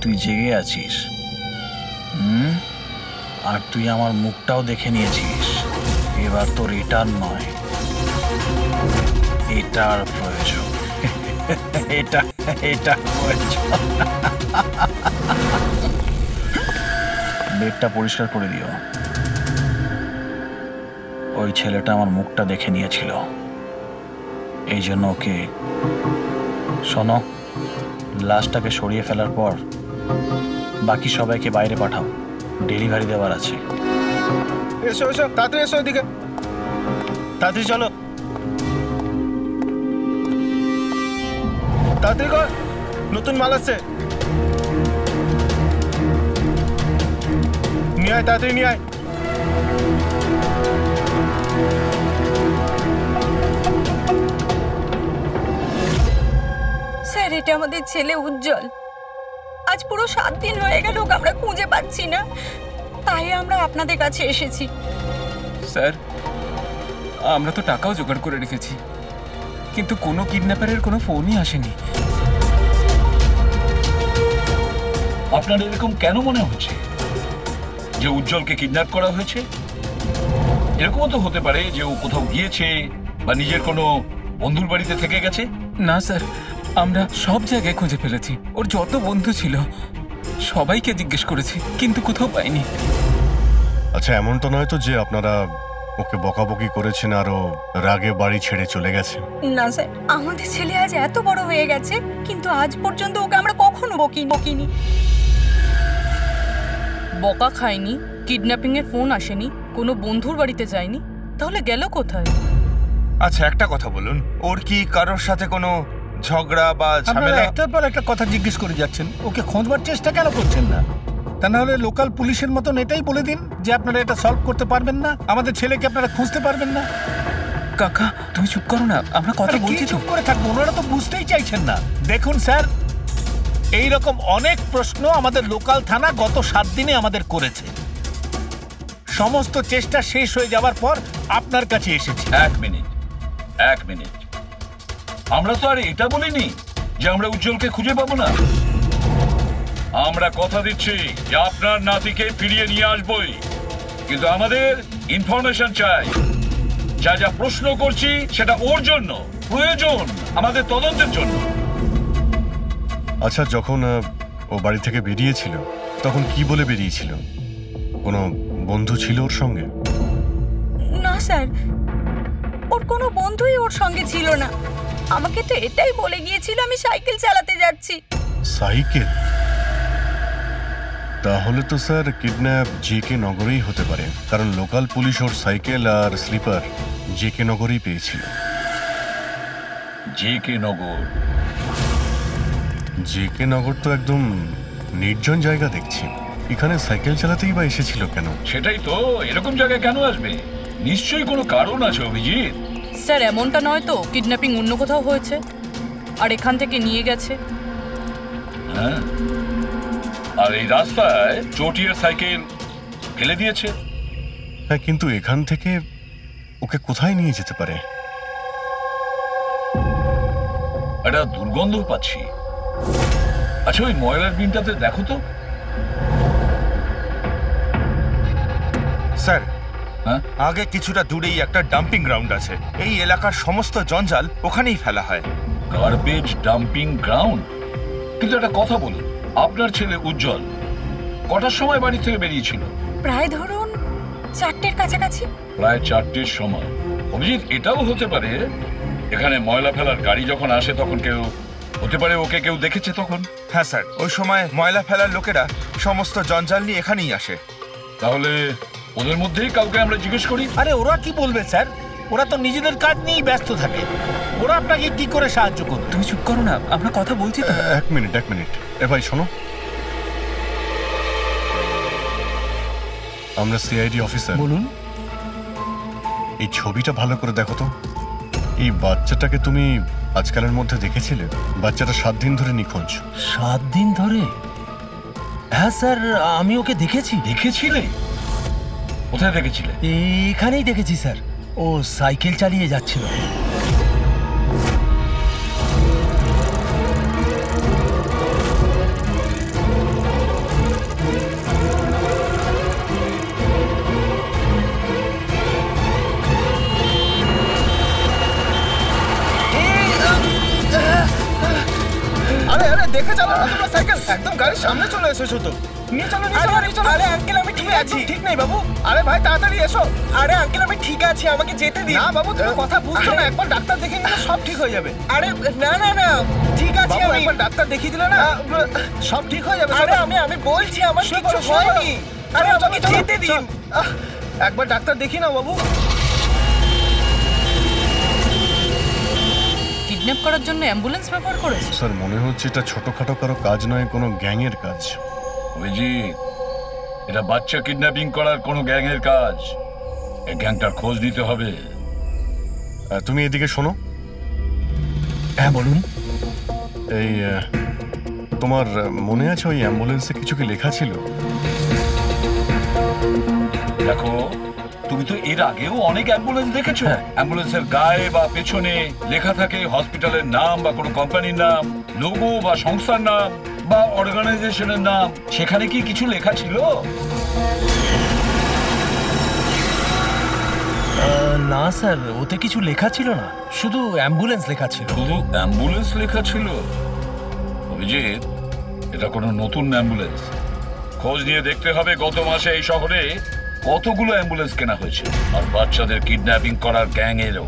তুই জেগে আছিস। আর তুই আমার মুখটাও দেখে নিয়েছিস। এবার তোর এটার নয়, এটার প্রয়োজন। এটা প্রয়োজন। বেডটা পরিষ্কার করে দিও। ওই ছেলেটা আমার মুখটা দেখে নিয়েছিল, এই জন্য ওকে। শোনো, লাশটাকে সরিয়ে ফেলার পর বাকি সবাইকে বাইরে পাঠাও, ডেলিভারি দেওয়ার আছে। এসো এসো, তাড়াতাড়ি এসো, এদিকে তাড়াতাড়ি চলো, তাড়াতাড়ি কর, নতুন মাল আসছে। নিয়ে আয়, তাড়াতাড়ি নিয়ে আয়। স্যার, এটা আমাদের ছেলে উজ্জ্বল। আজ পুরো 7 দিন হয়ে গেল ওকে আমরা খুঁজে পাচ্ছি না, তাই আমরা আপনাদের কাছে এসেছি। স্যার, আমরা তো টাকাও জোগাড় করে রেখেছি, কিন্তু কোনো কিডন্যাপারের কোনো ফোনই আসেনি। আপনার এরকম কেন মনে হচ্ছে যে উজ্জ্বলকে কিডন্যাপ করা হয়েছে? এরকমও তো হতে পারে যে ও কোথাও গিয়েছে বা নিজের কোনো বন্ধুর বাড়িতে থেকে গেছে। না স্যার, আমরা সব জায়গায় খুঁজে ফেলেছি। ওর যত বন্ধু ছিল সবাইকে জিজ্ঞেস করেছি, কিন্তু কোথাও পাইনি। আচ্ছা, এমনটা নয় তো যে আপনারা ওকে বকাবকি করেছেন আর ও রাগে বাড়ি ছেড়ে চলে গেছে? না স্যার, আমাদের ছেলে আজ এত বড় হয়ে গেছে, কিন্তু আজ পর্যন্ত ওকে আমরা কখনো বকিনি। বকা খায়নি, কিডন্যাপিং এর ফোন আসেনি, কোনো বন্ধুর বাড়িতে যায়নি, তাহলে গেল কোথায়? আচ্ছা, একটা কথা বলুন, ওর কি কারোর সাথে কোনো ঝগড়া বা ঝামেলা? একটার পর একটা কথা জিজ্ঞেস করে যাচ্ছেন, ওকে খোঁজবার চেষ্টা কেন করছেন না? তা না হলে লোকাল পুলিশের মতন এটাই বলে দিন যে আপনারা এটা সলভ করতে পারবেন না, আমাদের ছেলেকে আপনারা খুঁজতে পারবেন না। কাকা, তুমি চুপ করো না, আমরা কথা বলছি। চুপ করে থাকবো? ওনারা তো বুঝতেই চাইছেন না। দেখুন স্যার, এই রকম অনেক প্রশ্ন আমাদের লোকাল থানা গত 7 দিনে আমাদের করেছে। সমস্ত চেষ্টা শেষ হয়ে যাওয়ার পর আপনার কাছে এসেছি। এক মিনিট, আমরা তো আর এটা বলিনি যে আমরা উজ্জ্বলকে খুঁজে পাবো না। আমরা কথা দিচ্ছি যে আপনার নাতিকে ফিরিয়ে নিয়ে আসবই, কিন্তু আমাদের ইনফরমেশন চাই। যা যা প্রশ্ন করছি সেটা ওর জন্য প্রয়োজন, আমাদের তদন্তের জন্য। আচ্ছা, যখন ও বাড়ি থেকে বেরিয়েছিল তখন কি বলে বেরিয়েছিল? কোনো বন্ধু ছিল ওর সঙ্গে? না স্যার, ওর কোনো বন্ধুই ওর সঙ্গে ছিল না। আমাকে তো এটাই বলে গিয়েছিল আমি সাইকেল চালাতে যাচ্ছি। সাইকেল? তাহলে তো স্যার কিডন্যাপ জেকে নগরেই হতে পারে, কারণ লোকাল পুলিশ ওর সাইকেল আর স্লিপার জেকে নগরেই পেয়েছিল। জেকে নগর? জেকে নগর তো একদম নির্জন জায়গা দেখছি, এখানে সাইকেল চালাতেই বা এসেছিল কেন? সেটাই তো, এরকম জায়গায় কেন আসবে? নিশ্চয়ই কোনো কারণ আছে অভিজিৎ। স্যার, এমনটা নয় তো কিডন্যাপিং অন্য কোথাও হয়েছে আর এখান থেকে নিয়ে গেছে? হ্যাঁ, আর এই রাস্তায় চটিয়ার সাইকেল ফেলে দিয়েছে। হ্যাঁ, কিন্তু এখান থেকে ওকে কোথায় নিয়ে যেতে পারে? একটা দুর্গন্ধ পাচ্ছি। আচ্ছা, ওই ময়লার বিনটাতে দেখো তো। স্যার, হ্যাঁ, আগে কিছুটা দূরেই একটা ডাম্পিং গ্রাউন্ড আছে। এই এলাকার সমস্ত জঞ্জাল ওখানেই ফেলা হয়। Garbage dumping ground? কিন্তু একটা কথা বলুন, আপনার ছেলে উজ্জ্বল কটার সময় বাড়ি থেকে বেরিয়েছিল? প্রায় ধরুন 4টের কাছাকাছি। প্রায় 4টের সময়। অভিজিৎ, এটাও হতে পারে এখানে ময়লা ফেলার গাড়ি যখন আসে তখন কেউ, হতে পারে ওকে কেউ দেখেছে তখন। হ্যাঁ স্যার, ওই সময় ময়লা ফেলার লোকেরা সমস্ত জঞ্জাল নিয়ে এখানেই আসে। তাহলে ওদের মধ্যেই কাউকে আমরা জিজ্ঞেস করি। আরে ওরা কি বলবে স্যার, ওরা তো নিজেদের কাজ নিয়েই ব্যস্ত থাকে, ওরা আপনাকে কি করে সাহায্য করবে? তুমি চুপ করো না, আমরা কথা বলছি তো। এক মিনিট। এ ভাই শোনো, আমরা সিআইডি অফিসার। বলুন। এই ছবিটা ভালো করে দেখো তো। এই বাচ্চাটাকে তুমি আজকালের মধ্যে দেখেছিলে? বাচ্চাটা 7 দিন ধরে নিখোঁজ। 7 দিন ধরে? হ্যাঁ স্যার, আমি ওকে দেখেছি। দেখেছিলে? কোথায় দেখেছিলে? এখানেই দেখেছি স্যার, ও সাইকেল চালিয়ে যাচ্ছিল। দেখে চালাও না তোমরা সাইকেল, একদম গাড়ির সামনে চলে এসেছো তো। নিয়ে চলো নিয়ে চলো নিয়ে চলো। আরে আঙ্কেল আমি ঠিক আছি। ঠিক নেই বাবু, আরে ভাই তাড়াতাড়ি এসো। আরে আঙ্কেল আমি ঠিক আছি, আমাকে যেতে দিন। না বাবু তুমি কথা বুঝছো না, একবার ডাক্তার দেখিয়ে নিলে সব ঠিক হয়ে যাবে। আরে না না না ঠিক আছে বাবু আমি। একবার ডাক্তার দেখিয়ে দিলে না সব ঠিক হয়ে যাবে। আরে আমি বলছি আমার কিছু হয়নি। আরে আমাকে যেতে দিন। একবার ডাক্তার দেখি না বাবু। কিডন্যাপ করার জন্য অ্যাম্বুলেন্স ব্যবহার করেছে? স্যার মনে হচ্ছে এটা ছোটখাটো কারো কাজ নয়, কোনো গ্যাংয়ের কাজ। অভিজিৎ, এটা বাচ্চা কিডন্যাপিং করার কোনো গ্যাংয়ের কাজ। এই গ্যাংটার খোঁজ নিতে হবে। তুমি এদিকে শোনো। হ্যাঁ বলুন। এই তোমার মনে আছে ওই অ্যাম্বুলেন্সে কিছু কি লেখা ছিল? দেখো, তুমি তো এর আগেও অনেক অ্যাম্বুলেন্স দেখেছো। অ্যাম্বুলেন্সের গায়ে বা পেছনে লেখা থাকে হসপিটালের নাম বা কোনো কোম্পানির নাম, লোগো বা সংস্থার নাম বা অর্গানাইজেশনের নাম। সেখানে কি কিছু লেখা ছিল? না স্যার, ওতে কিছু লেখা ছিল না, শুধু অ্যাম্বুলেন্স লেখা ছিল। শুধু অ্যাম্বুলেন্স লেখা ছিল? অভিজিৎ, এটা কোনো নতুন অ্যাম্বুলেন্স। খোঁজ নিয়ে দেখতে হবে গত মাসে এই শহরে কতগুলো অ্যাম্বুলেন্স কেনা হয়েছে। আর বাচ্চাদের কিডন্যাপিং করার গ্যাং এরও।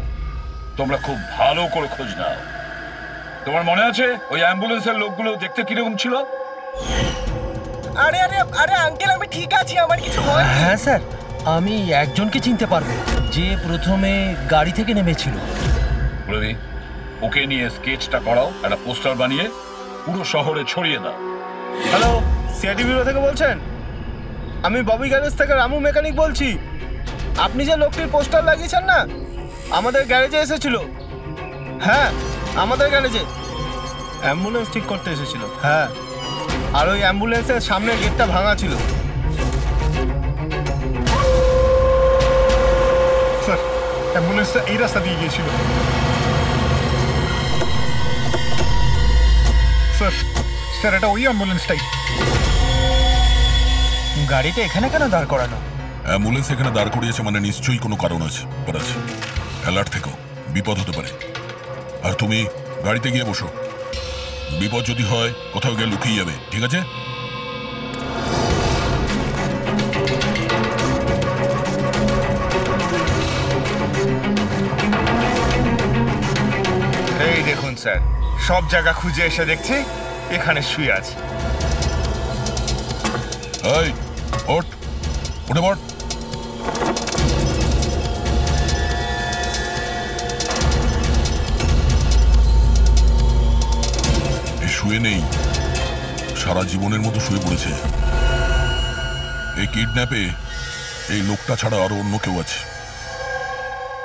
তোমরা খুব ভালো করে খোঁজ নাও। তোমার মনে আছে ওই অ্যাম্বুলেন্সের লোকগুলো দেখতে কিরকম ছিল? আরে আরে আরে আঙ্কেল আমি ঠিক আছি, আমার কিছু হয়নি। হ্যাঁ স্যার, আমি একজনকে চিনতে পারবো যে প্রথমে গাড়ি থেকে নেমেছিল। রবি, ওকে নিয়ে স্কেচটা করাও, একটা পোস্টার বানিয়ে পুরো শহরে ছড়িয়ে দাও। হ্যালো, সিআইডি ব্যুরো থেকে বলছেন? আমি ববি গ্যারেজ থেকে রামু মেকানিক বলছি। আপনি যে লোকটির পোস্টার লাগিয়েছেন না, আমাদের গ্যারেজে এসেছিল। হ্যাঁ, আমাদের গ্যারেজে অ্যাম্বুলেন্স ঠিক করতে এসেছিল। হ্যাঁ, আর ওই অ্যাম্বুলেন্সের সামনের গেটটা ভাঙা ছিল। স্যার, অ্যাম্বুলেন্সটা এই রাস্তা দিয়ে গিয়েছিল। স্যার, স্যার এটা ওই অ্যাম্বুলেন্সটাই। গাড়িটা এখানে কেন দাঁড় করানো? অ্যাম্বুলেন্স এখানে দাঁড় করিয়েছে মানে নিশ্চয়ই কোনো কারণ আছে। অ্যালার্ট থেকো, বিপদ হতে পারে। আর তুমি গাড়িতে গিয়ে বসো, বিপদ যদি হয় কোথাও গিয়ে লুকিয়ে যাবে, ঠিক আছে? এই দেখুন স্যার, সব জায়গা খুঁজে এসে দেখছি এখানে শুয়ে আছে। এই ওঠ, উঠে পড়। শুয়ে নেই, সারা জীবনের মতো শুয়ে পড়েছে। এই কিডন্যাপে এই লোকটা ছাড়া আরো অন্য কেউ আছে।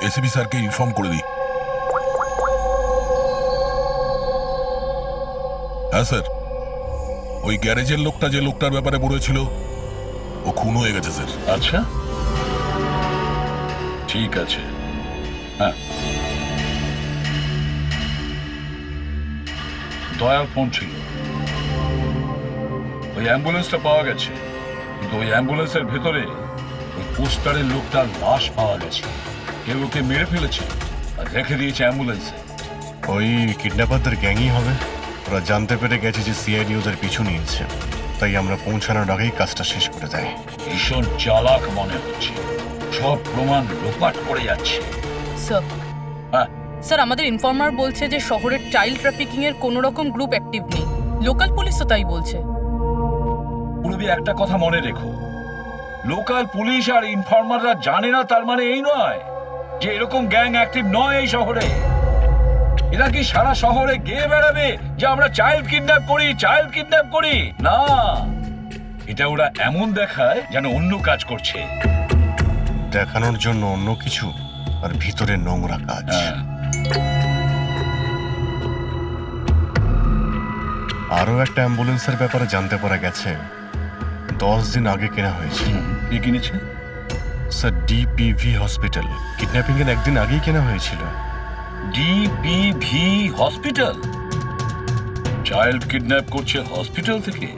এসিপি স্যারকে ইনফর্ম করে দিই। হ্যাঁ স্যার, ওই গ্যারেজের লোকটা যে লোকটার ব্যাপারে বলেছিল ও খুন হয়ে গেছে স্যার। আচ্ছা, ঠিক আছে। হ্যাঁ, দয়ার ফোন ছিল। ওই অ্যাম্বুলেন্সটা পাওয়া গেছে, কিন্তু ওই অ্যাম্বুলেন্সের ভেতরে ওই পোস্টারের লোকটার লাশ পাওয়া গেছে। কেউ ওকে মেরে ফেলেছে আর রেখে দিয়েছে অ্যাম্বুলেন্সে। ওই কিডন্যাপারদের গ্যাংই হবে। ওরা জানতে পেরে গেছে যে সিআইডি ওদের পিছু নিয়েছে, তাই আমরা পৌঁছানোর আগেই কাজটা শেষ করে দেয়। ভীষণ চালাক মনে হচ্ছে, সব প্রমাণ লোপাট করে যাচ্ছে। স্যার, হ্যাঁ, স্যার আমাদের ইনফর্মার বলছে যে শহরের চাইল্ড ট্রাফিকিং এর কোনো রকম গ্রুপ অ্যাক্টিভ নেই। লোকাল পুলিশও তাই বলছে। পুরবি, একটা কথা মনে রেখো, লোকাল পুলিশ আর ইনফর্মাররা জানে না তার মানে এই নয় যে এরকম গ্যাং অ্যাক্টিভ নয় এই শহরে। এরা কি সারা শহরে গিয়ে বেড়াবে যে আমরা চাইল্ড কিডন্যাপ করি, চাইল্ড কিডন্যাপ করি? না, এটা ওরা এমন দেখায় যেন অন্য কাজ করছে। দেখানোর জন্য অন্য কিছু আর ভিতরে নোংরা কাজ। আরো একটা অ্যাম্বুলেন্সের ব্যাপারে জানতে পারা গেছে 10 দিন আগে কেনা হয়েছে। কে কিনেছে? Sir, ডিপিভি hospital. কিডন্যাপিং এর একদিন আগেই কেনা হয়েছিল। ডিপিভি হসপিটাল? চাইল্ড কিডন্যাপ করছে হসপিটাল থেকে?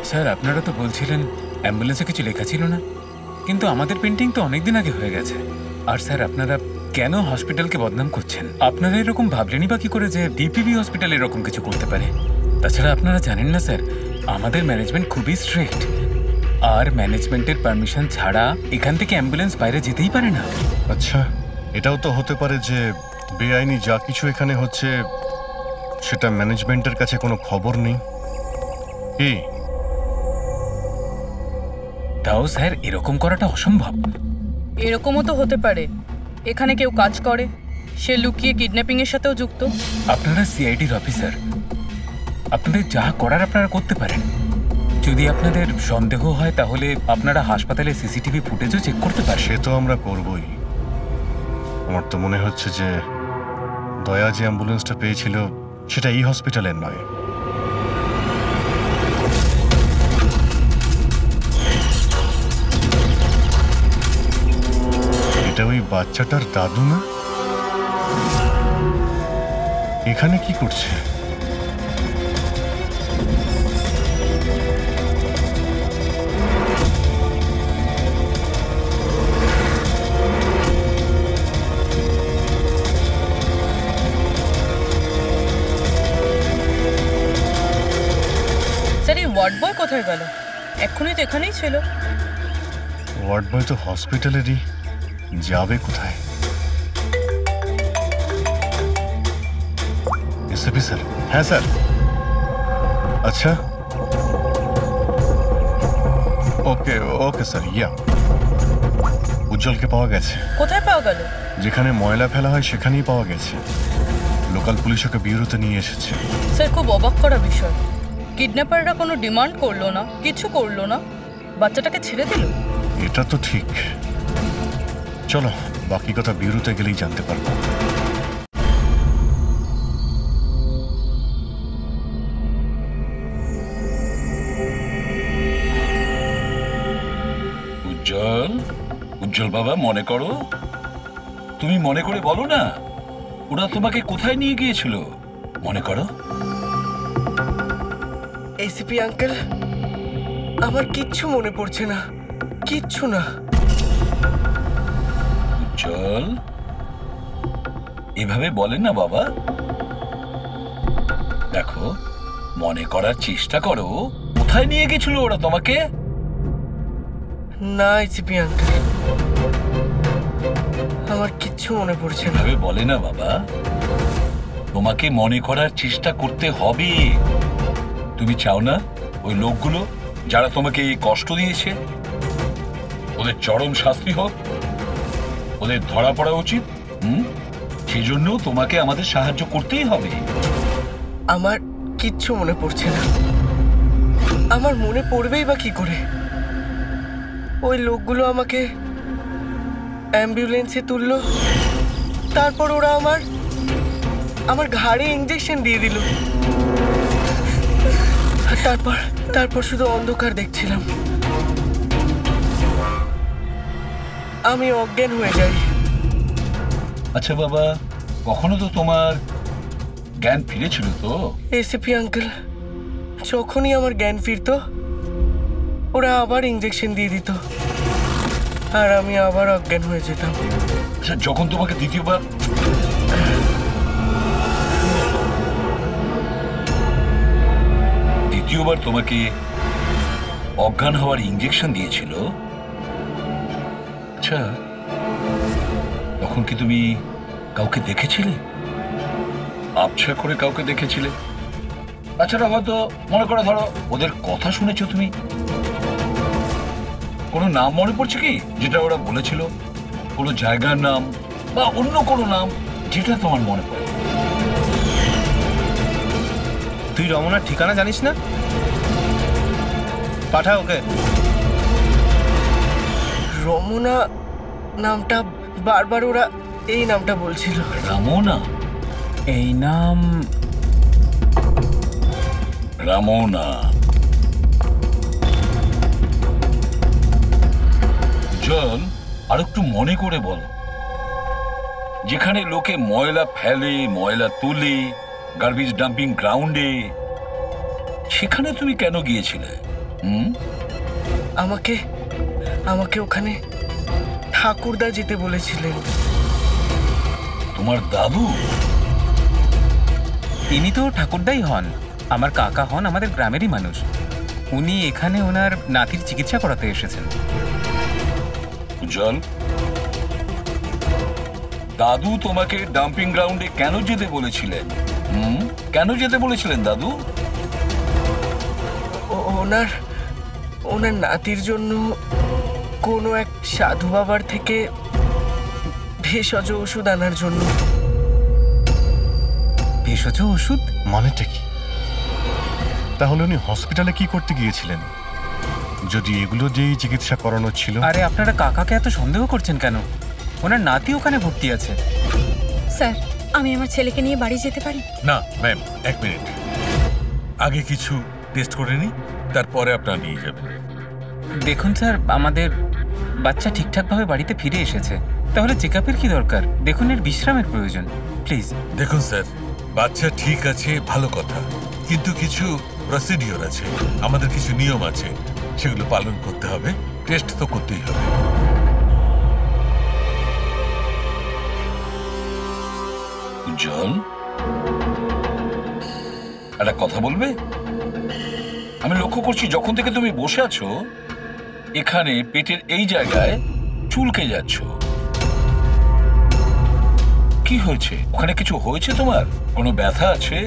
স্যার, আপনারা তো বলছিলেন অ্যাম্বুলেন্সে কিছু লেখা ছিল না, কিন্তু আমাদের পেন্টিং তো অনেকদিন আগে হয়ে গেছে। আর স্যার, আপনারা কেন হসপিটালকে বদনাম করছেন? আপনারা এরকম ভাবলেনই বা কি করে যে ডিপিবি হসপিটাল এরকম কিছু করতে পারে? তাছাড়া আপনারা জানেন না স্যার, আমাদের ম্যানেজমেন্ট খুবই স্ট্রিক্ট, আর ম্যানেজমেন্টের পারমিশন ছাড়া এখান থেকে অ্যাম্বুলেন্স বাইরে যেতেই পারে না। আচ্ছা, এটাও তো হতে পারে যে বেআইনি যা কিছু এখানে হচ্ছে সেটা ম্যানেজমেন্টের কাছে কোনো খবর নেই। কি? তাও স্যার এরকম করাটা অসম্ভব। এরকমও তো হতে পারে এখানে কেউ কাজ করে, সে লুকিয়ে কিডন্যাপিং এর সাথেও যুক্ত। আপনারা সিআইডির অফিসার, আপনাদের যা করার আপনারা করতে পারেন। যদি আপনাদের সন্দেহ হয় তাহলে আপনারা হাসপাতালে সিসিটিভি ফুটেজও চেক করতে পারেন। সে তো আমরা করবই। আমার তো মনে হচ্ছে যে দয়া যে অ্যাম্বুলেন্সটা পেয়েছিল সেটা এই হসপিটালের নয়। এটা ওই বাচ্চাটার দাদু না? এখানে কি করছে? স্যার এই ওয়ার্ড বয় কোথায় গেল? এক্ষুনি তো এখানেই ছিল। ওয়ার্ড বয় তো হসপিটালেরই, যাবে কোথায়? SP sir? হ্যাঁ স্যার। আচ্ছা, ওকে ওকে স্যার। ইয়া, উজ্জ্বলকে পাওয়া গেছে। কোথায় পাওয়া গেল? যেখানে ময়লা ফেলা হয় সেখানেই পাওয়া গেছে। লোকাল পুলিশ ওকে ব্যুরোতে নিয়ে এসেছে। স্যার খুব অবাক করা বিষয়, কিডন্যাপাররা কোনো ডিমান্ড করলো না, কিছু করলো না, বাচ্চাটাকে ছেড়ে দিল। এটা তো ঠিক। চলো, বাকি কথা ব্যুরোতে গেলেই জানতে পারবো। উজ্জ্বল, উজ্জ্বল বাবা, মনে করো, তুমি মনে করে বলো না ওরা তোমাকে কোথায় নিয়ে গিয়েছিল, মনে করো। এসিপি আঙ্কেল, আমার কিচ্ছু মনে পড়ছে না, কিচ্ছু না। উজ্জ্বল, এভাবে বলেন না বাবা। দেখো, মনে করার চেষ্টা করো, কোথায় নিয়ে গেছিল ওরা তোমাকে? না এসিপি আঙ্কেল, আমার কিচ্ছু মনে পড়ছে না। এভাবে বলে না বাবা, তোমাকে মনে করার চেষ্টা করতে হবে। তুমি চাও না ওই লোকগুলো যারা তোমাকে এই কষ্ট দিয়েছে ওদের চরম শাস্তি হোক, ওদের ধরা পড়া উচিত? সেই জন্য তোমাকে আমাদের সাহায্য করতেই হবে। আমার কিচ্ছু মনে পড়ছে না। আমার মনে পড়বেই বা কি করে? ওই লোকগুলো আমাকে অ্যাম্বুলেন্সে তুললো, তারপর ওরা আমার ঘাড়ে ইঞ্জেকশন দিয়ে দিল। তারপর শুধু অন্ধকার দেখছিলাম। আমি অজ্ঞান হয়ে যাই। আচ্ছা বাবা, কখনো তো তোমার জ্ঞান ফিরেছিল তো? এসিপি আঙ্কেল, যখনই আমার জ্ঞান ফিরতো ওরা আবার ইঞ্জেকশন দিয়ে দিত, আর আমি আবার অজ্ঞান হয়ে যেতাম। আচ্ছা, যখন তোমাকে দ্বিতীয়বার তোমাকে অজ্ঞান হওয়ার ইঞ্জেকশন দিয়েছিল, আচ্ছা তখন কি তুমি কাউকে দেখেছিলে? আবছা করে কাউকে দেখেছিলে? তাছাড়া হয়তো মনে করে ধরো ওদের কথা শুনেছো তুমি। কোনো নাম মনে পড়ছে কি যেটা ওরা বলেছিল? কোনো জায়গার নাম বা অন্য কোনো নাম যেটা তোমার মনে পড়ে? তুই রমনার ঠিকানা জানিস না? পাঠা ওকে। রমনা নামটা বারবার ওরা এই নামটা বলছিল। রামনা? এই নাম রামনা। জল, আর একটু মনে করে বলো, যেখানে লোকে ময়লা ফেলে, ময়লা তুলে, গার্বেজ ডাম্পিং গ্রাউন্ডে, সেখানে তুমি কেন গিয়েছিলে? আমাকে ওখানে ঠাকুরদা যেতে বলেছিলেন। তোমার দাদু? ইনি তো ঠাকুরদাই হন, আমার কাকা হন, আমাদের গ্রামেরই মানুষ। উনি এখানে ওনার নাতির চিকিৎসা করাতে এসেছেন। উজ্জ্বল, দাদু তোমাকে ডাম্পিং গ্রাউন্ডে কেন যেতে বলেছিলেন? কেন যেতে বলেছিলেন দাদু? ওনার ওনার নাতির জন্য কোনো এক সাধু বাবার থেকে ভেষজ ওষুধ আনার জন্য। ভেষজ ওষুধ মানেটা কি? তাহলে উনি হসপিটালে কি করতে গিয়েছিলেন যদি এগুলো দিয়েই চিকিৎসা করানো ছিল? আরে আপনারা কাকাকে এত সন্দেহ করছেন কেন? ওনার নাতি ওখানে ভর্তি আছে। স্যার, আমি আমার ছেলেকে নিয়ে বাড়ি যেতে পারি? না ম্যাম, এক মিনিট, আগে কিছু টেস্ট করে নিই, তারপরে আপনারা নিয়ে যাবেন। দেখুন স্যার, আমাদের বাচ্চা ঠিকঠাকভাবে বাড়িতে ফিরে এসেছে, তাহলে চেক আপের কি দরকার? দেখুন, এর বিশ্রামের প্রয়োজন, প্লিজ। দেখুন স্যার, বাচ্চা ঠিক আছে, ভালো কথা, কিন্তু কিছু প্রসিডিওর আছে, আমাদের কিছু নিয়ম আছে, সেগুলো পালন করতে হবে, টেস্ট তো করতেই হবে। উজ্জ্বল, একটা কথা বলবে? আমি লক্ষ্য করছি যখন থেকে তুমি বসে আছো এখানে পেটের এই জায়গায় চুলকে যাচ্ছ। কি হয়েছে? ওখানে কিছু হয়েছে তোমার? কোনো ব্যথা আছে?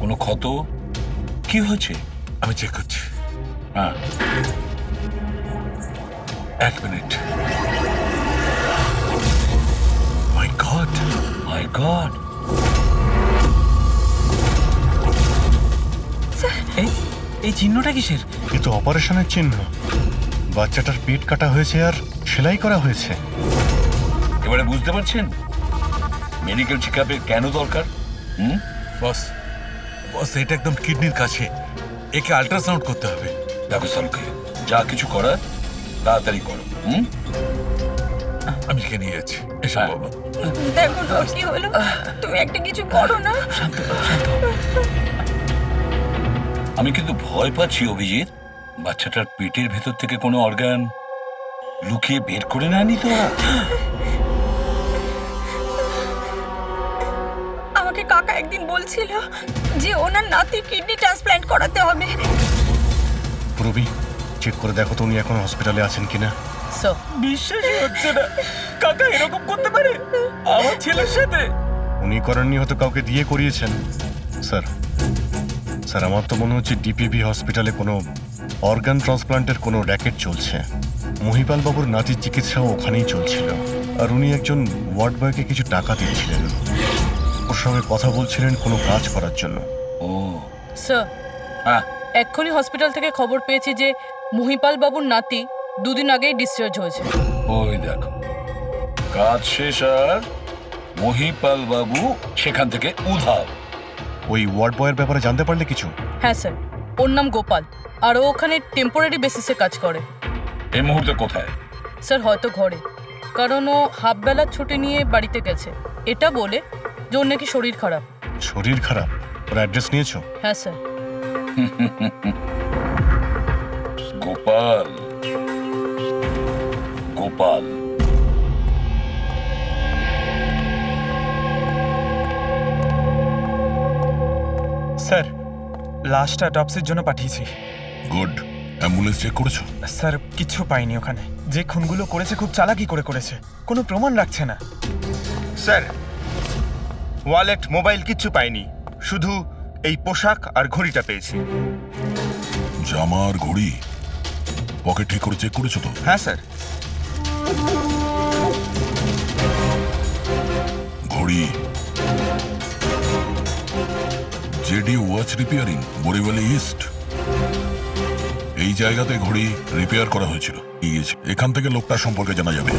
কোনো ক্ষত? কি হয়েছে? আমি চেক করছি। হ্যাঁ, এক মিনিট। মাই গড, মাই গড! এই চিহ্নটা কিসের? এ তো অপারেশনের চিহ্ন। বাচ্চাটার পেট কাটা হয়েছে আর সেলাই করা হয়েছে। এবারে বুঝতে পারছেন মেডিকেল চেক আপের কেন দরকার? বস, বস, এটা একদম কিডনির কাছে, একে আল্ট্রাসাউন্ড করতে হবে। দেখো সালুকে, যা কিছু করার তাড়াতাড়ি করো। আমি কে নিয়ে যাচ্ছি, এসব বাবা। দেখো না কি হলো, তুমি একটা কিছু করো না। আমি কিন্তু ভয় পাচ্ছি অভিজিৎ, বাচ্চাটার পেটের ভেতর থেকে কোনো অর্গান লুকিয়ে বের করে নেয়নি তো? আমাকে কাকা একদিন বলছিল যে ওনার নাতি কিডনি ট্রান্সপ্ল্যান্ট করাতে হবে। রবি, চেক করে দেখো তো উনি এখন হসপিটালে আছেন কিনা। স্যার, বিশ্বাসই হচ্ছে না, কাকা এরকম করতে পারে আমার ছেলের সাথে। উনি করেননি, হয়তো কাউকে দিয়ে করিয়েছেন। স্যার, স্যার, আমার তো মনে হচ্ছে ডিপিবি হসপিটালে কোনো অর্গান ট্রান্সপ্লান্টের কোনো র্যাকেট চলছে। মহিপাল বাবুর নাতির চিকিৎসাও ওখানেই চলছিল, আর উনি একজন ওয়ার্ড বয়কে কিছু টাকা দিয়েছিলেন, ওর সঙ্গে কথা বলছিলেন কোনো কাজ করার জন্য। ও স্যার, হ্যাঁ, এক্ষুনি হসপিটাল থেকে খবর পেয়েছি যে মহিপাল বাবুর নাতি দুদিন আগেই ডিসচার্জ হয়েছে। ওই দেখো, কাজ শেষ আর মহিপাল বাবু সেখান থেকে উধাও। ওই ওয়ার্ড বয়ের ব্যাপারে জানতে পারলে কিছু? হ্যাঁ স্যার, ওর নাম গোপাল, আর ও ওখানে টেম্পোরারি বেসিসে কাজ করে। এই মুহূর্তে কোথায়? স্যার, হয়তো ঘরে, কারণ ও হাফ বেলার ছুটি নিয়ে বাড়িতে গেছে, এটা বলে যে ওর নাকি শরীর খারাপ। শরীর খারাপ? ওর অ্যাড্রেস নিয়েছো? হ্যাঁ sir. Gopal, Gopal, sir, last অটপসির জন্য পাঠিয়েছি। গুড। অ্যাম্বুলেন্স চেক করেছো? স্যার, কিচ্ছু পাইনি ওখানে। যে খুনগুলো করেছে খুব চালাকি করে করেছে, কোনো প্রমাণ রাখছে না। স্যার, ওয়ালেট, মোবাইল কিচ্ছু পাইনি, শুধু এই পোশাক আর ঘড়িটা পেয়েছি। জামা আর ঘড়ি পকেট ঠিক করে চেক করেছো তো? হ্যাঁ স্যার। ঘড়ি জেডি ওয়াচ রিপেয়ারিং, বরিওয়ালি ইস্ট, এই জায়গাতে ঘড়ি রিপেয়ার করা হয়েছিল। এখান থেকে লোকটার সম্পর্কে জানা যাবে।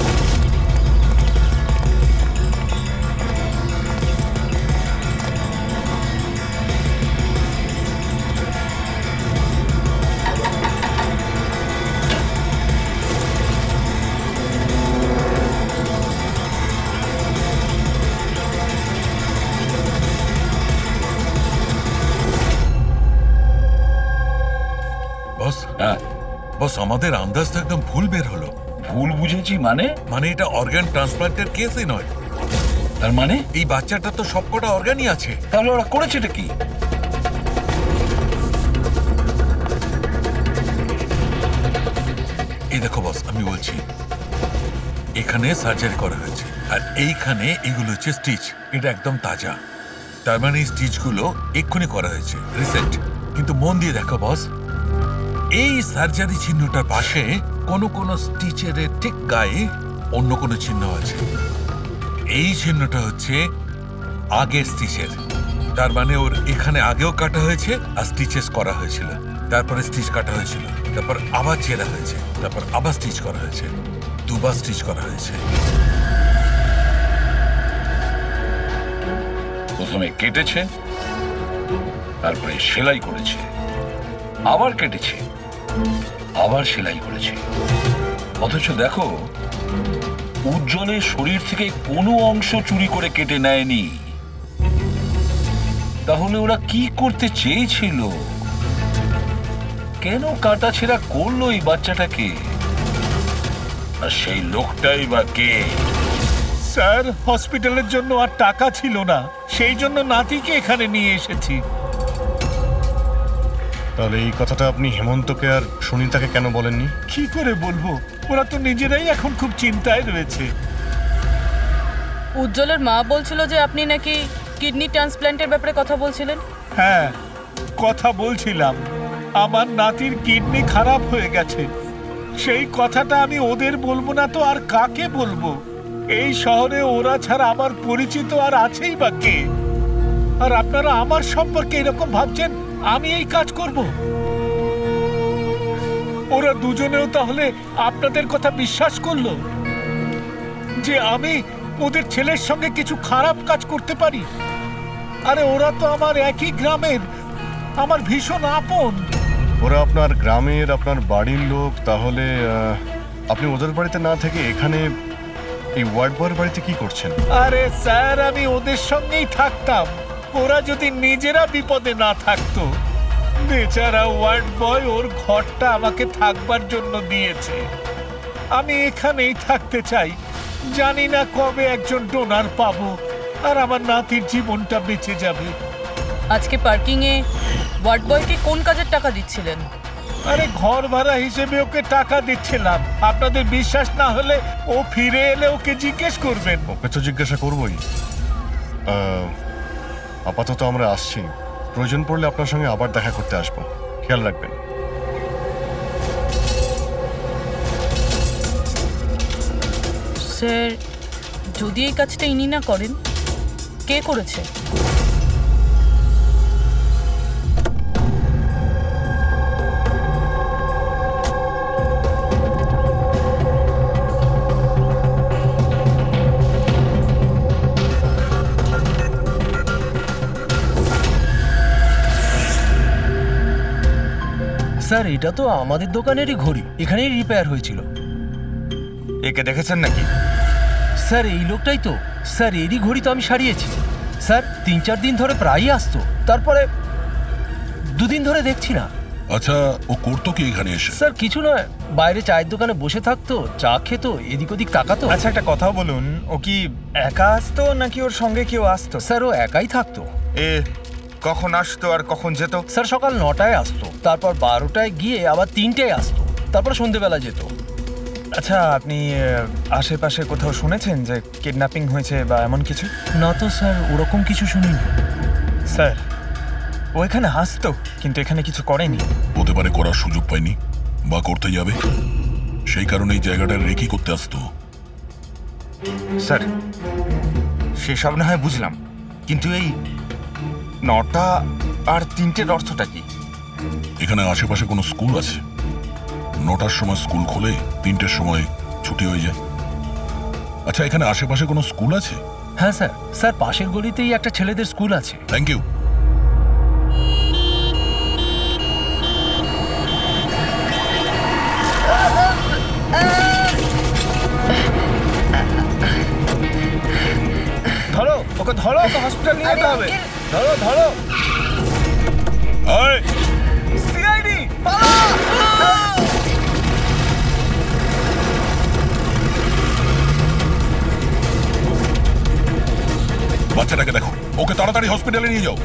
বস, বস, আমাদের আন্দাজ তো একদম ভুল বের হলো। ভুল বুঝেছি মানে? মানে এটা অর্গান ট্রান্সপ্লান্টের কেসই নয়। তার মানে এই বাচ্চাটা তো সবকটা অর্গানই আছে। তাহলে ওরা করেছেটা কি? এই দেখো বস, আমি বলছি এখানে সার্জারি করা হয়েছে আর এইখানে এগুলো হচ্ছে স্টিচ। এটা একদম তাজা, তার মানে এই স্টিচগুলো এক্ষুনি করা হয়েছে, রিসেন্ট। কিন্তু মন দিয়ে দেখো বস, এই সার্জারি চিহ্নটার পাশে কোনো কোনো স্টিচের ঠিক গায়ে অন্য কোনো চিহ্ন আছে। এই চিহ্নটা হচ্ছে আগের স্টিচের, তার মানে ওর এখানে আগেও কাটা হয়েছে আর স্টিচেস করা হয়েছিল, তারপরে স্টিচ কাটা হয়েছিল, তারপর আবার চেরা হয়েছে, তারপর আবার স্টিচ করা হয়েছে, দুবার স্টিচ করা হয়েছে। প্রথমে কেটেছে, তারপরে সেলাই করেছে, আবার কেটেছে, আবার সেলাই করেছে। অথচ দেখো, উজ্জ্বলের শরীর থেকে কোনো অংশ চুরি করে কেটে নেয়নি। তাহলে ওরা কি করতে চেয়েছিল? কেন কাটাছেঁড়া করলো এই বাচ্চাটাকে? আর সেই লোকটাই বা কে? স্যার, হসপিটালের জন্য আর টাকা ছিল না, সেই জন্য নাতিকে এখানে নিয়ে এসেছি। তাহলে এই কথাটা আপনি হেমন্তকে আর সুনিতাকে কেন বলেননি? কি করে বলবো, ওরা তো নিজেরাই এখন খুব চিন্তায় রয়েছে। উজ্জ্বলের মা বলছিল যে আপনি নাকি কিডনি ট্রান্সপ্ল্যান্টের ব্যাপারে কথা বলছিলেন। হ্যাঁ, কথা বলছিলাম। আমার নাতির কিডনি খারাপ হয়ে গেছে, সেই কথাটা আমি ওদের বলবো না তো আর কাকে বলবো? এই শহরে ওরা ছাড়া আমার পরিচিত আর আছেই বা কে? আর আপনারা আমার সম্পর্কে এরকম ভাবছেন আমি এই কাজ করব? ওরা দুজনেও তাহলে আপনাদের কথা বিশ্বাস করলো যে আমি ওদের ছেলের সঙ্গে কিছু খারাপ কাজ করতে পারি? আরে ওরা তো আমার একই গ্রামের, আমার ভীষণ আপন। ওরা আপনার গ্রামের, আপনার বাড়ির লোক, তাহলে আপনি ওদের বাড়িতে না থেকে এখানে এই ওয়ার্ড বয়ের বাড়িতে কি করছেন? আরে স্যার, আমি ওদের সঙ্গেই থাকতাম, ওরা যদি নিজেরা বিপদে না থাকতো। বেচারা ওয়ার্ড বয় ওর ঘরটা আমাকে থাকবার জন্য দিয়েছে। আমি এখানেই থাকতে চাই, জানি না কবে একজন ডোনার পাবো আর আমার নাতির জীবনটা বেঁচে যাবে। আজকে পার্কিং এ ওয়ার্ড বয়কে কোন কাজের টাকা দিচ্ছিলেন? আরে ঘর ভাড়া হিসেবে ওকে টাকা দিচ্ছিলাম। আপনাদের বিশ্বাস না হলে ও ফিরে এলে ওকে জিজ্ঞেস করবেন। ওকে তো জিজ্ঞাসা করবোই। আপাতত আমরা আসছি, প্রয়োজন পড়লে আপনার সঙ্গে আবার দেখা করতে আসবো, খেয়াল রাখবেন। স্যার, যদি এই কাজটা ইনি না করেন, কে করেছে? স্যার, এটা তো আমাদের দোকানেরই ঘড়ি, এখানেই রিপেয়ার হয়েছিল। একে দেখেছেন নাকি? স্যার, এই লোকটাই তো। স্যার, এরই ঘড়ি তো আমি সারিয়েছি। স্যার, 3-4 দিন ধরে প্রায়ই আসতো, তারপরে 2 দিন ধরে দেখছি না। আচ্ছা, ও করতো কি এখানে এসে? স্যার, কিছু নয়, বাইরে চায়ের দোকানে বসে থাকতো, চা খেতো, এদিক ওদিক তাকাতো। আচ্ছা, একটা কথা বলুন, ও কি একা আসতো নাকি ওর সঙ্গে কেউ আসতো? স্যার, ও একাই থাকতো। কখন আসতো আর কখন যেত? স্যার, সকাল 9টায় আসতো, তারপর 12টায় গিয়ে আবার 3টায় আসতো, তারপর সন্ধেবেলা যেত। আচ্ছা, আপনি আশেপাশে কোথাও শুনেছেন যে কিডন্যাপিং হয়েছে বা এমন কিছু? না তো স্যার, ওরকম কিছু শুনিনি। স্যার, ও এখানে আসতো কিন্তু এখানে কিছু করেনি। হতে পারে করার সুযোগ পায়নি বা করতে যাবে, সেই কারণে এই জায়গাটা রেকি করতে আসতো। স্যার, সেসব না হয় বুঝলাম, কিন্তু এই 9টা আর 3টের অর্থটা কি? এখানে আশেপাশে কোনো স্কুল আছে? 9টার সময় স্কুল খোলে, 3টের সময় ছুটি হয়ে যায়। আচ্ছা, এখানে আশেপাশে কোনো স্কুল আছে? হ্যাঁ স্যার, স্যার পাশের গলিতেই একটা ছেলেদের স্কুল আছে। Thank you. ধরো ওকে, ধরো ওকে, হসপিটাল নিয়ে যেতে হবে। ধরো ধরো। সিআইডি বাচ্চাটাকে দেখো, ওকে তাড়াতাড়ি হসপিটালে নিয়ে যাও।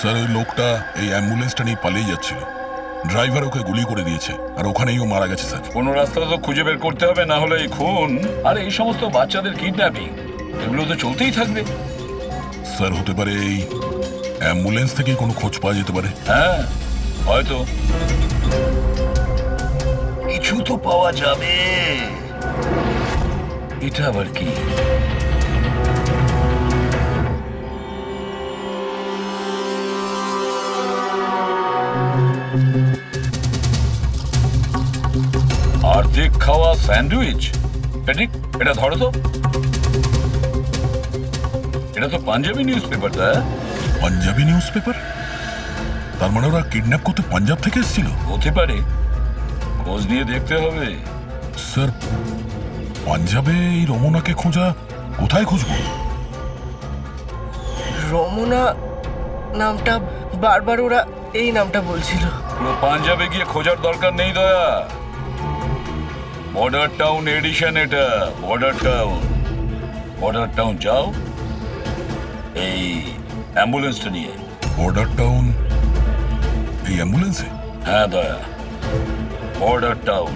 স্যার, ওই লোকটা এই অ্যাম্বুলেন্সটা নিয়ে পালিয়ে যাচ্ছিল। ড্রাইভার ওকে গুলি করে দিয়েছে, আর ওখানেই ও মারা গেছে স্যার। কোনো রাস্তা তো খুঁজে বের করতে হবে, না হলে এই খুন আর এই সমস্ত বাচ্চাদের কিডন্যাপিং এগুলো তো চলতেই থাকবে। স্যার, হতে পারে এই অ্যাম্বুলেন্স থেকে কোনো খোঁজ পাওয়া যেতে পারে। হ্যাঁ, হয়তো কিছু তো পাওয়া যাবে। এটা আবার কি? আর্ধেক খাওয়া স্যান্ডউইচ। পেট্রিক, এটা ধরো তো। এটা তো Punjabi news paper. Punjabi news paper? তার মানে ওরা কিডন্যাপ করতে পাঞ্জাব থেকে এসেছিল? হতে পারে, খোঁজ নিয়ে দেখতে হবে। স্যার, পাঞ্জাবে এই রমনাকে খোঁজা, কোথায় খুঁজবো? রমনা নামটা বারবার ওরা এই নামটা বলছিল। পাঞ্জাবে গিয়ে খোঁজার দরকার নেই দয়া। বর্ডার টাউন এডিশন এটা, বর্ডার টাউন। বর্ডার টাউন যাও এই অ্যাম্বুলেন্সটা নিয়ে। বর্ডার টাউন এই অ্যাম্বুলেন্সে? হ্যাঁ Daya, border town.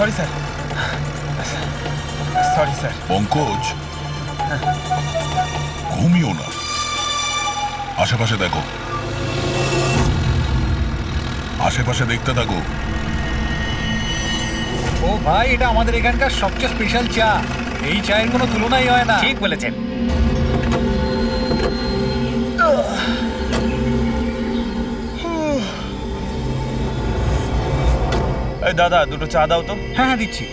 Sorry sir, sorry sir. Pankaj, ঘুমিও না, আশেপাশে দেখো, আশেপাশে দেখতে থাকো। ও ভাই, এটা আমাদের এখানকার সবচেয়ে স্পেশাল চা। এই চায়ের কোনো তুলনাই হয় না। ঠিক বলেছেন। এই দাদা, দুটো চা দাও তো। হ্যাঁ হ্যাঁ, দিচ্ছি।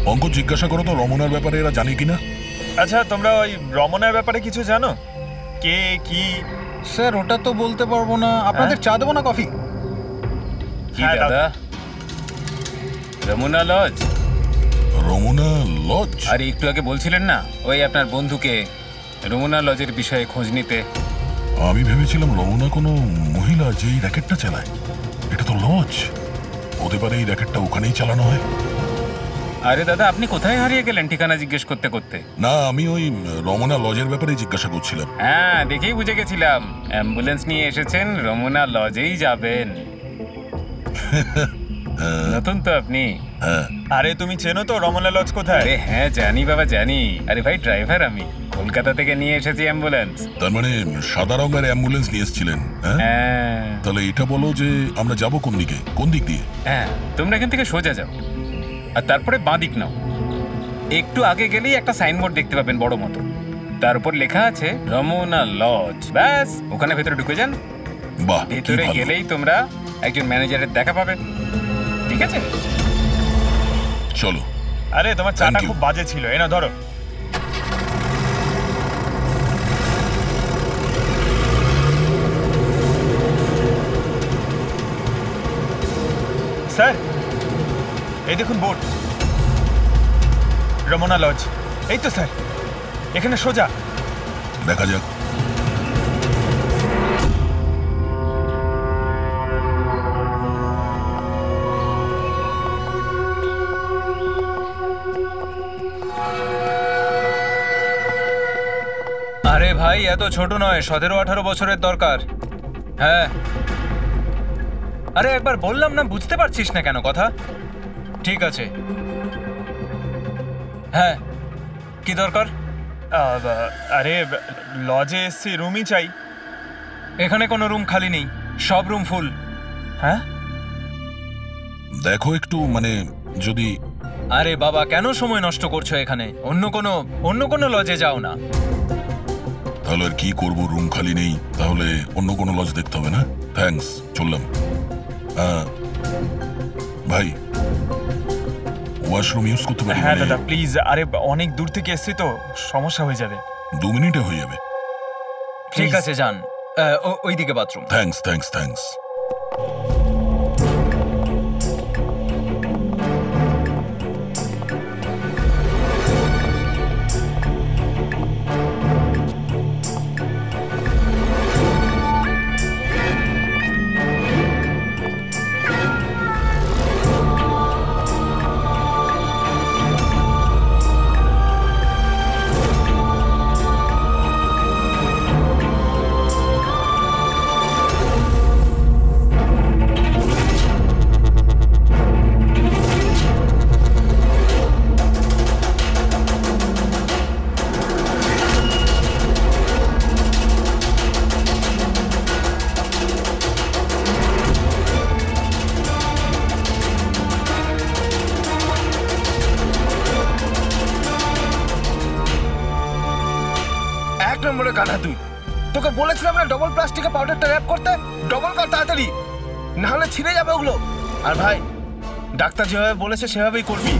পঙ্কজ, জিজ্ঞাসা করো তো রমনার ব্যাপারে এরা জানে কিনা। আচ্ছা, তোমরা ওই রমনার ব্যাপারে কিছু জানো? কে কি? স্যার, ওটা তো বলতে পারবো না। আপনাদের চা দেবো না কফি? কি দাদা? রমনা লজ? রমনা লজ? আরে একটু আগে বলছিলেন না ওই আপনার বন্ধুকে রমনা লজের বিষয়ে খোঁজ নিতে। আমি ভেবেছিলাম রমনা কোনো মহিলা যে এই র্যাকেটটা চালায়। এটা তো লজ, হতে পারে এই র্যাকেটটা ওখানেই চালানো হয়। আরে দাদা, আপনি কোথায় হারিয়ে গেলেন ঠিকানা জিজ্ঞেস করতে করতে? না, আমি ওই রমনা লজের ব্যাপারে জিজ্ঞাসা করছিলাম। হ্যাঁ, দেখেই বুঝে গেছিলাম অ্যাম্বুলেন্স নিয়ে এসেছেন, রমনা লজেই যাবেন। নতুন তো আপনি। আরে তুমি চেনো তো রমনা লজ কোথায়? আরে হ্যাঁ, জানি বাবা, জানি। আরে ভাই, ড্রাইভার আমি, কলকাতা থেকে নিয়ে এসেছি অ্যাম্বুলেন্স। তার মানে সাদা রঙের অ্যাম্বুলেন্স নিয়ে এসেছিলেন? হ্যাঁ। তাহলে এটা বলো যে আমরা যাব কোন দিকে, কোন দিক দিয়ে? হ্যাঁ, তোমরা এখান থেকে সোজা যাও, আর তারপরে বাঁ দিক নাও। একটু আগে গেলেই একটা সাইনবোর্ড দেখতে পাবেন বড় মতো, তার উপর লেখা আছে রমনা লজ। ব্যাস, ওখানে ভেতরে ঢুকে যান। বাহ, ভেতরে গেলেই তোমরা একজন ম্যানেজারের দেখা পাবে। ঠিক আছে, চলো। আরে তোমার চাটা খুব বাজে ছিল, এ না ধরো। স্যার এই দেখুন বোর্ড, রমনা লজ। এই তো স্যার, এখানে সোজা। দেখা যাক। আরে ভাই এত ছোট নয়, 17-18 বছরের দরকার। হ্যাঁ, আরে একবার বললাম না, বুঝতে পারছিস না কেন কথা? ঠিক আছে, হ্যাঁ কি দরকার? আরে লজে এসছি, রুমই চাই। এখানে কোনো রুম খালি নেই, সব রুম ফুল। হ্যাঁ দেখো একটু, মানে যদি... আরে বাবা কেন সময় নষ্ট করছো এখানে? অন্য কোনো লজে যাও না। তাহলে আর কি করবো, রুম খালি নেই, তাহলে অন্য কোনো লজ দেখতে হবে না? থ্যাঙ্কস, চললাম। ভাই ওয়াশরুম ইউজ করতে পারি? হ্যাঁ দাদা প্লিজ, আরে অনেক দূর থেকে এসছি তো, সমস্যা হয়ে যাবে। 2 মিনিটে হয়ে যাবে। ঠিক আছে যান, ওইদিকে বাথরুম। Thanks thanks thanks. নম্বরে কাটা তুই। তোকে বলেছিলাম না ডবল প্লাস্টিকে পাউডারটা র‍্যাপ করতে, ডবল কর তাড়াতাড়ি, না হলে ছিঁড়ে যাবে ওগুলো। আর ভাই ডাক্তার যেভাবে বলেছে সেভাবেই করবি,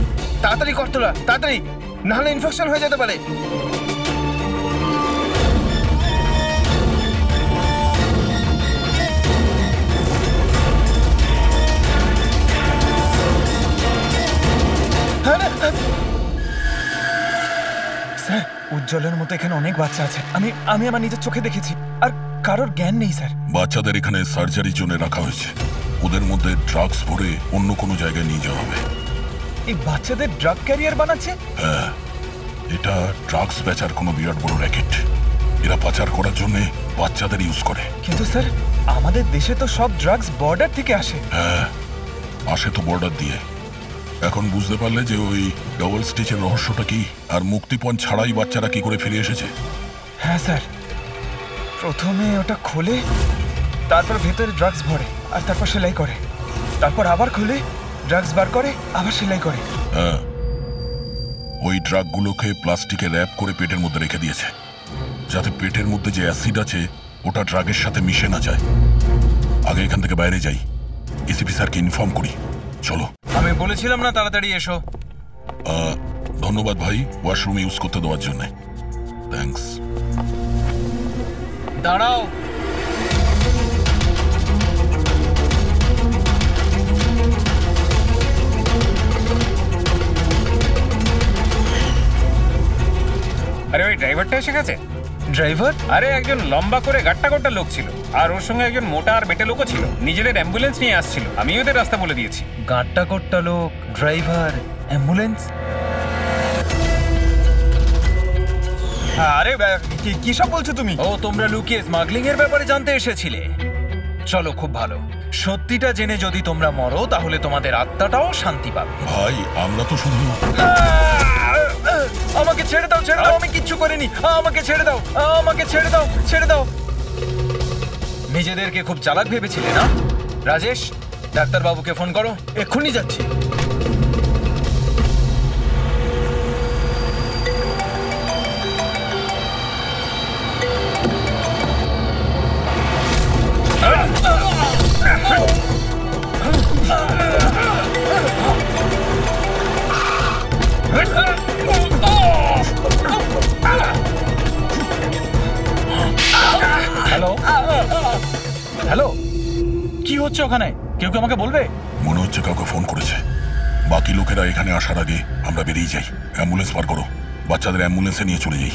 তাড়াতাড়ি কর তোরা, তাড়াতাড়ি, না হলে ইনফেকশন হয়ে যেতে পারে। স্যার উজ্জ্বলের মতো এখানে অনেক বাচ্চা আছে, আমি আমার নিজের চোখে দেখেছি, আর কারোর জ্ঞান নেই স্যার। বাচ্চাদের এখানে সার্জারির জন্য রাখা হয়েছে, ওদের মধ্যে ড্রাগস ভরে অন্য কোনো জায়গায় নিয়ে যাওয়া হবে। এই বাচ্চাদের ড্রাগ ক্যারিয়ার বানাচ্ছে? হ্যাঁ, এটা ড্রাগস বেচার কোনো বিরাট বড় র্যাকেট। এরা পাচার করার জন্য বাচ্চাদের ইউজ করে। কিন্তু স্যার আমাদের দেশে তো সব ড্রাগস বর্ডার থেকে আসে। হ্যাঁ, আসে তো বর্ডার দিয়ে। এখন বুঝতে পারলে যে ওই ডবল স্টিচের রহস্যটা কি, আর মুক্তিপণ ছাড়াই বাচ্চারা কি করে ফিরে এসেছে? হ্যাঁ স্যার, প্রথমে ওটা খোলে, তারপর ভেতরে ড্রাগস ভরে, আর তারপর সেলাই করে, তারপর আবার খুলে ড্রাগস বার করে, আবার সেলাই করে। হ্যাঁ, ওই ড্রাগগুলোকে প্লাস্টিকে র্যাপ করে পেটের মধ্যে রেখে দিয়েছে, যাতে পেটের মধ্যে যে অ্যাসিড আছে ওটা ড্রাগের সাথে মিশে না যায়। আগে এখান থেকে বাইরে যাই, এসিপি স্যারকে ইনফর্ম করি। চলো। আমি বলেছিলাম না তাড়াতাড়ি এসো। ধন্যবাদ ভাই ওয়াশরুম ইউজ করতে দেওয়ার জন্য। থ্যাঙ্কস। দাঁড়াও। আরে ওই ড্রাইভারটা এসে গেছে। ড্রাইভার? আরে একজন লম্বা করে গাট্টা গোট্টা লোক ছিল, আর ওর সঙ্গে একজন মোটা আর বেটে লোকও ছিল, নিজেদের অ্যাম্বুলেন্স নিয়ে আসছিল। আমি ওদের রাস্তা বলে দিয়েছি। গাট্টা গোট্টা লোক, ড্রাইভার, অ্যাম্বুলেন্স? আরে কি সব বলছো তুমি? ও, তোমরা লুকিয়ে স্মাগলিং এর ব্যাপারে জানতে এসেছিলে। চলো, খুব ভালো। সত্যিটা জেনে যদি তোমরা মরো তাহলে তোমাদের আত্মাটাও শান্তি পাবে। ভাই আমরা তো শুধু... আমাকে ছেড়ে দাও, ছেড়ে দাও, আমি কিচ্ছু করিনি, আমাকে ছেড়ে দাও, আমাকে ছেড়ে দাও, ছেড়ে দাও। নিজেদেরকে খুব চালাক ভেবেছিলে না? রাজেশ, ডাক্তারবাবুকে ফোন করো। এক্ষুনি যাচ্ছি। হ্যালো হ্যালো, কি হচ্ছে ওখানে? কেউ কি আমাকে বলবে? মনে হচ্ছে কাউকে ফোন করেছে। বাকি লোকেরা এখানে আসার আগে আমরা বেরিয়ে যাই। অ্যাম্বুলেন্স পার করো, বাচ্চাদের অ্যাম্বুলেন্সে নিয়ে চলে যাই।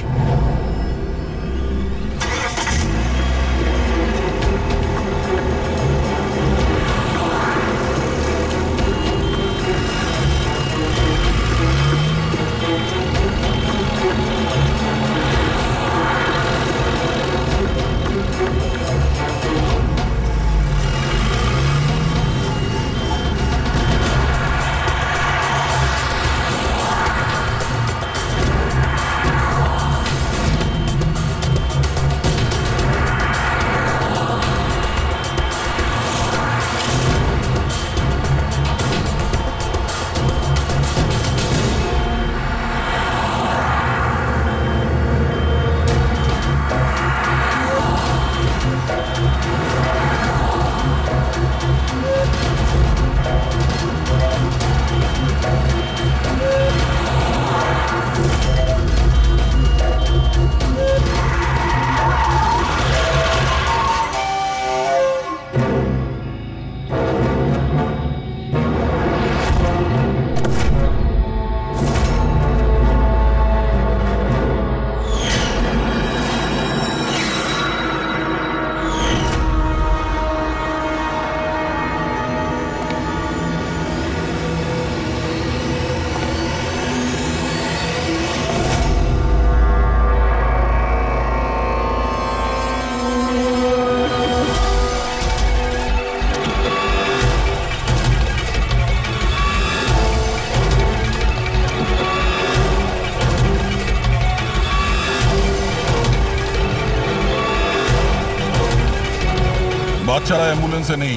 বাচ্চারা অ্যাম্বুলেন্সে নেই।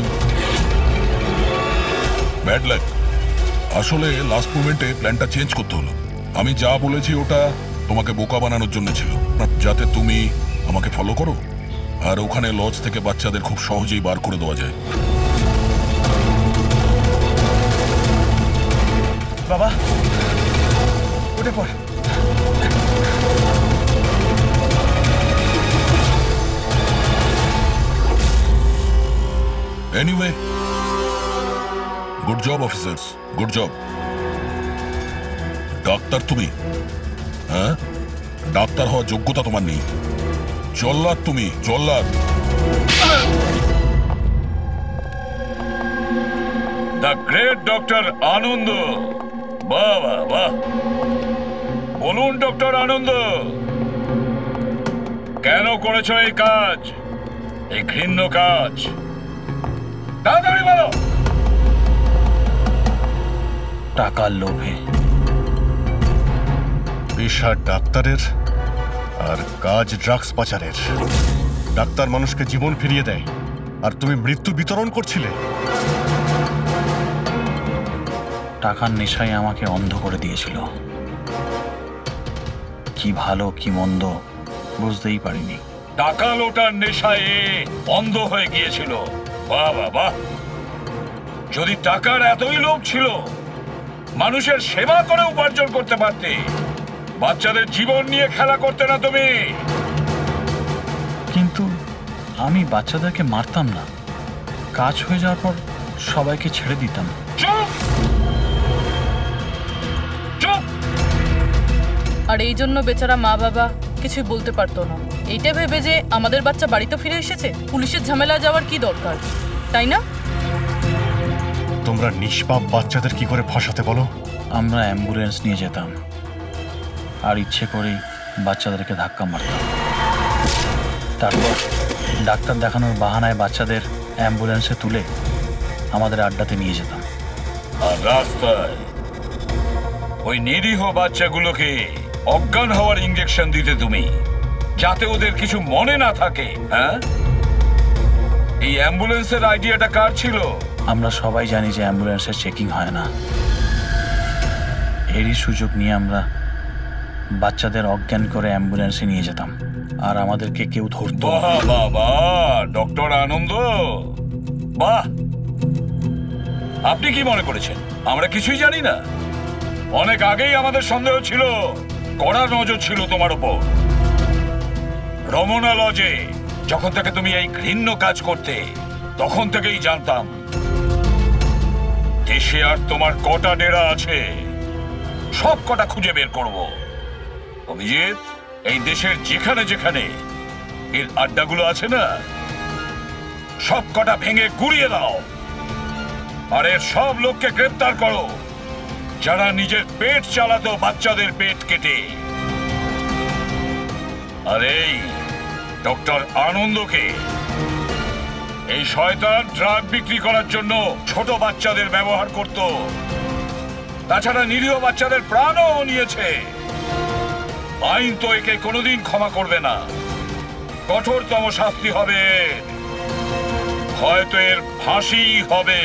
Bad luck. আসলে লাস্ট মোমেন্টে প্ল্যানটা চেঞ্জ করতে হলো। আমি যা বলেছি ওটা তোমাকে বোকা বানানোর জন্য ছিল, যাতে তুমি আমাকে ফলো করো আর ওখানে লজ থেকে বাচ্চাদের খুব সহজেই বার করে দেওয়া যায়। বাবা উঠে পড়। Anyway, good job officers, good job. Doctor তুমি? হ্যাঁ, ডাক্তার হওয়ার যোগ্যতা তোমার নেই। জল্লাদ তুমি, জল্লাদ। দ্য গ্রেট ডক্টর আনন্দ। বাহ বাহ বাহ। বলুন ডক্টর আনন্দ, কেন করেছো এই কাজ, এই ঘৃণ্য কাজ? তাড়াতাড়ি বলো। টাকার লোভে। পেশা ডাক্তারের আর কাজ ড্রাগস পাচারের। ডাক্তার মানুষকে জীবন ফিরিয়ে দেয় আর তুমি মৃত্যু বিতরণ করছিলে। টাকার নেশায় আমাকে অন্ধ করে দিয়েছিল। কি ভালো কি মন্দ বুঝতেই পারিনি। টাকা লোটার নেশায় অন্ধ হয়ে গিয়েছিল। বাহ বাহ বাহ। যদি টাকার এতই লোভ ছিল, মানুষের সেবা করে উপার্জন করতে পারতে। বাচ্চাদের জীবন নিয়ে খেলা করতে না তুমি। কিন্তু আমি বাচ্চাদেরকে মারতাম না, কাজ হয়ে যাওয়ার পর সবাইকে ছেড়ে দিতাম। চুপ চুপ। আর এই জন্য বেচারা মা বাবা কিছুই বলতে পারতো না। এইটা ভেবে যে আমাদের বাচ্চা বাড়িতে ফিরে এসেছে, পুলিশের ঝামেলা যাওয়ার কি দরকার, তাই না? তোমরা নিষ্পাপ বাচ্চাদের কি করে ফাঁসাতে বলো? আমরা অ্যাম্বুলেন্স নিয়ে যেতাম আর ইচ্ছে করেই বাচ্চাদেরকে ধাক্কা মারতাম। তারপর ডাক্তার দেখানোর বাহানায় বাচ্চাদের অ্যাম্বুলেন্সে তুলে আমাদের আড্ডাতে নিয়ে যেতাম। আর রাস্তায় ওই নিরীহ বাচ্চাগুলোকে অজ্ঞান হওয়ার ইঞ্জেকশন দিতে তুমি, যাতে ওদের কিছু মনে না থাকে। হ্যাঁ, এই অ্যাম্বুলেন্সের আইডিয়াটা কার ছিল? আমরা সবাই জানি যে অ্যাম্বুলেন্সের চেকিং হয় না। এরই সুযোগ নিয়ে আমরা বাচ্চাদের অজ্ঞান করে অ্যাম্বুলেন্সে নিয়ে যেতাম আর আমাদেরকে কেউ ধরতো। বাহ বাহ বাহ ডক্টর আনন্দ, বাহ। আপনি কি মনে করেছেন আমরা কিছুই জানি না? অনেক আগেই আমাদের সন্দেহ ছিল, কড়া নজর ছিল তোমার উপর। রমনা লজে যখন থেকে তুমি এই ঘৃণ্য কাজ করতে, তখন থেকেই জানতাম দেশে আর তোমার কটা ডেরা আছে সব কটা খুঁজে বের করব। অভিজিৎ, এই দেশের যেখানে যেখানে এর আড্ডাগুলো আছে না, সব কটা ভেঙে গুড়িয়ে দাও। আর এর সব লোককে গ্রেপ্তার করো যারা নিজের পেট চালাতো বাচ্চাদের পেট কেটে। আর এই ডক্টর আনন্দকে, এই শয়তান ড্রাগ বিক্রি করার জন্য ছোট বাচ্চাদের ব্যবহার করত। তাছাড়া নিরীহ বাচ্চাদের প্রাণও নিয়েছে। আইন তো একে কোনোদিন ক্ষমা করবে না। কঠোরতম শাস্তি হবে, হয়তো এর ফাঁসি হবে।